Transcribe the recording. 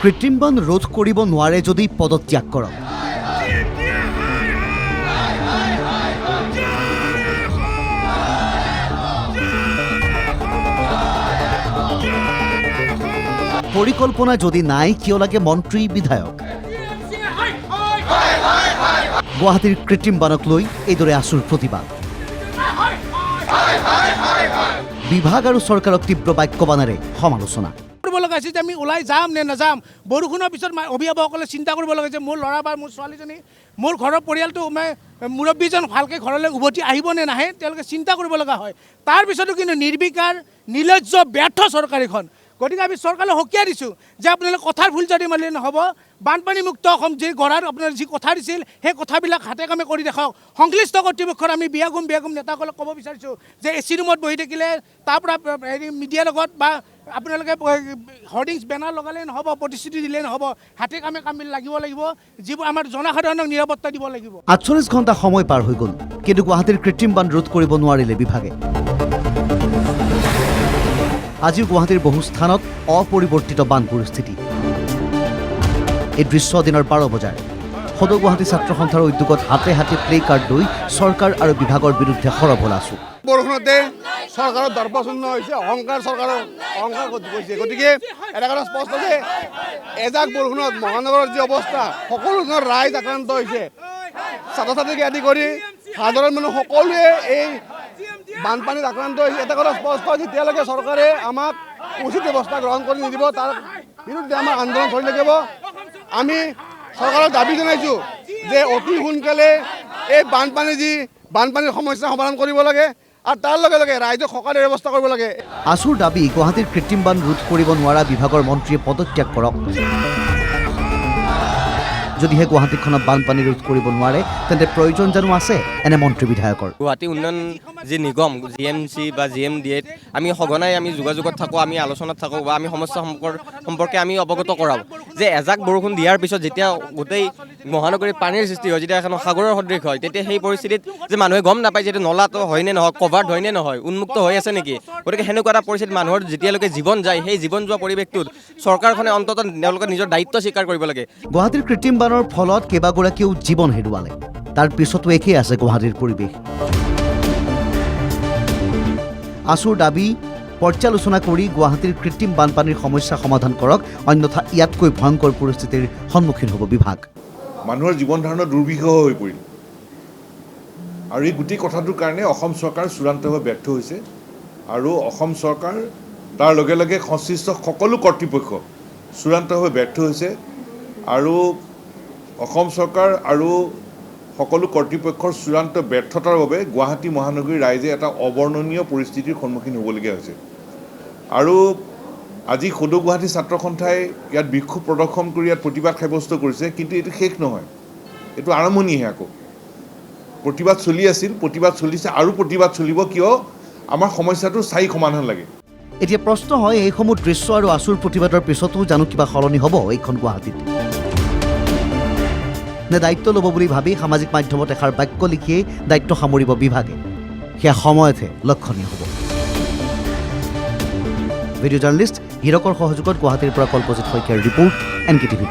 কৃত্ৰিম বান ৰোধ কৰিব নোৱাৰে যদি পদত্যাগ কৰক। পৰিকল্পনা যদি নাই কিয় লাগে মন্ত্ৰী বিধায়ক? গুৱাহাটীৰ কৃত্ৰিম বানক লৈ এইদৰে আছুৰ প্ৰতিবাদ। বিভাগ আৰু চৰকাৰক তীব্ৰ বাক্যবাণেৰে সমালোচনা। যে আমি ওলাই যাম নে নাযাম, বৰষুণৰ পিছত অভিভাৱকসকলে চিন্তা কৰিব লাগে যে মোৰ ল'ৰা বা মোৰ ছোৱালীজনী, মোৰ ঘৰৰ পৰিয়ালটো মুৰব্বীজন ভালকৈ ঘৰলৈ উভতি আহিব নে নাহে, তেওঁলোকে চিন্তা কৰিব লগা হয়। তাৰপিছতো কিন্তু নিৰ্বিকাৰ, নিৰ্লজ্জ, ব্যৰ্থ চৰকাৰ এখন। গতিকে আমি চৰকাৰলৈ সকীয়াই দিছোঁ যে আপোনালোকে কথাৰ ভুল যদি মানিলে নহ'ব। বানপানীমুক্ত অসম যি গঢ়াৰ আপোনালোকে যি কথা দিছিল সেই কথাবিলাক হাতে কামে কৰি দেখাওক। সংশ্লিষ্ট কৰ্তৃপক্ষৰ আমি বিয়াগুম নেতাসকলক ক'ব বিচাৰিছোঁ যে এচি ৰুমত বহি থাকিলে তাৰ পৰা মিডিয়াৰ লগত বা আপোনালোকে হৰ্ডিংছ বেনাৰ লগালেই নহ'ব, প্ৰতিশ্ৰুতি দিলেই নহ'ব, হাতে কামে লাগিব যিবোৰ আমাৰ জনসাধাৰণক নিৰাপত্তা দিব লাগিব। ৪৮ ঘণ্টা সময় পাৰ হৈ গ'ল, কিন্তু গুৱাহাটীৰ কৃত্ৰিম বান ৰোধ কৰিব নোৱাৰিলে বিভাগে। আজিও গুৱাহাটীৰ বহু স্থানত অপৰিৱৰ্তিত বান পৰিস্থিতি। এই দৃশ্য দিনৰ ১২ বজাৰ। সদৌ গুৱাহাটী ছাত্ৰ সন্থাৰ উদ্যোগত হাতে হাতে প্লে কাৰ্ড লৈ চৰকাৰ আৰু বিভাগৰ বিৰুদ্ধে সৰব হ'ল আছু। বৰষুণতে চৰকাৰৰ দৰ্পশূন্য হৈছে, অহংকাৰ চৰকাৰৰ অহংকাৰ গৈছে। গতিকে এটা কথা স্পষ্ট যে এজাক বৰষুণত মহানগৰৰ যি অৱস্থা, সকলো ধৰণৰ ৰাইজ আক্ৰান্ত হৈছে। ছাত্ৰ ছাত্ৰীকে আদি কৰি সাধাৰণ মানুহ সকলোৱে এই বানপানীত আক্ৰান্ত হৈছে। এটা কথা স্পষ্ট, যেতিয়ালৈকে চৰকাৰে আমাক উচিত ব্যৱস্থা গ্ৰহণ কৰি নিদিব তাৰ বিৰুদ্ধে আমাৰ আন্দোলন চলি থাকিব। আমি চৰকাৰক দাবী জনাইছোঁ যে অতি সোনকালে এই বানপানীৰ সমস্যা সমাধান কৰিব লাগে আৰু তাৰ লগে লগে ৰাইজক সকালে ব্যৱস্থা কৰিব লাগে। আছুৰ দাবী, গুৱাহাটীৰ কৃত্ৰিম বান ৰোধ কৰিব নোৱাৰা বিভাগৰ মন্ত্ৰীয়ে পদত্যাগ কৰক। যদিহে গুৱাহাটীখনত বানপানী ৰোধ কৰিব নোৱাৰে তেন্তে প্ৰয়োজন জানো আছে এনে মন্ত্ৰী বিধায়কৰ? গুৱাহাটী উন্নয়ন যি নিগম GMC বা GMDA আমি সঘনাই যোগাযোগত থাকোঁ, আমি আলোচনাত থাকোঁ বা আমি সমস্যা সম্পৰ্কে আমি অৱগত কৰাওঁ যে এজাক বৰষুণ দিয়াৰ পিছত যেতিয়া গোটেই মহানগৰীত পানীৰ সৃষ্টি হয়, যেতিয়া এখন সাগৰৰ সদৃশ হয়, তেতিয়া সেই পৰিস্থিতিত যে মানুহে গম নাপায় যে নলাটো হয়নে নহয়, কভাৰ্ড হয়নে নহয়, উন্মুক্ত হৈ আছে নেকি। গতিকে সেনেকুৱা এটা পৰিস্থিতিত মানুহৰ যেতিয়ালৈকে জীৱন যায়, সেই জীৱন যোৱা পৰিৱেশটোত চৰকাৰখনে অন্ততঃ তেওঁলোকে নিজৰ দায়িত্ব স্বীকাৰ কৰিব লাগে। গুৱাহাটীৰ কৃত্ৰিম বানৰ ফলত কেইবাগৰাকীও জীৱন হেৰুৱালে, তাৰ পিছতো একেই আছে গুৱাহাটীৰ পৰিৱেশ। আছুৰ দাবী, পৰ্যালোচনা কৰি গুৱাহাটীৰ কৃত্ৰিম বানপানীৰ সমস্যা সমাধান কৰক, অন্যথা ইয়াতকৈ ভয়ংকৰ পৰিস্থিতিৰ সন্মুখীন হ'ব বিভাগ। মানুহৰ জীৱন ধাৰণৰ দুৰ্বিষহ হৈ পৰিল আৰু এই গোটেই কথাটোৰ কাৰণে অসম চৰকাৰ চূড়ান্তভাৱে ব্যৰ্থ হৈছে আৰু অসম চৰকাৰ তাৰ লগে লগে সংশ্লিষ্ট সকলো কৰ্তৃপক্ষ চূড়ান্তভাৱে ব্যৰ্থ হৈছে আৰু অসম চৰকাৰ আৰু সকলো কৰ্তৃপক্ষৰ চূড়ান্ত ব্যৰ্থতাৰ বাবে গুৱাহাটী মহানগৰীৰ ৰাইজে এটা অবৰ্ণনীয় পৰিস্থিতিৰ সন্মুখীন হ'বলগীয়া হৈছে। আৰু আজি সদৌ গুৱাহাটী ছাত্ৰ সন্থাই ইয়াত বিক্ষোভ প্ৰদৰ্শন কৰি ইয়াত প্ৰতিবাদ সাব্যস্ত কৰিছে, কিন্তু এইটো শেষ নহয়, এইটো আৰম্ভণিহে। আকৌ প্ৰতিবাদ চলি আছিল, প্ৰতিবাদ চলিছে আৰু প্ৰতিবাদ চলিব, কিয় আমাৰ সমস্যাটো স্থায়ী সমাধান লাগে। এতিয়া প্ৰশ্ন হয়, এইসমূহ দৃশ্য আৰু আছুৰ প্ৰতিবাদৰ পিছতো জানো কিবা সলনি হ'ব এইখন গুৱাহাটীত? নে দায়িত্ব ল'ব বুলি ভাবি সামাজিক মাধ্যমত এষাৰ বাক্য লিখিয়েই দায়িত্ব সামৰিব বিভাগে? সেয়া সময়তহে লক্ষণীয় হ'ব। ভিডিঅ' জাৰ্নেলিষ্ট হীৰকৰ সহযোগত গুৱাহাটীৰ পৰা কল্পজিৎ শইকীয়াৰ ৰিপৰ্ট, NKTV+।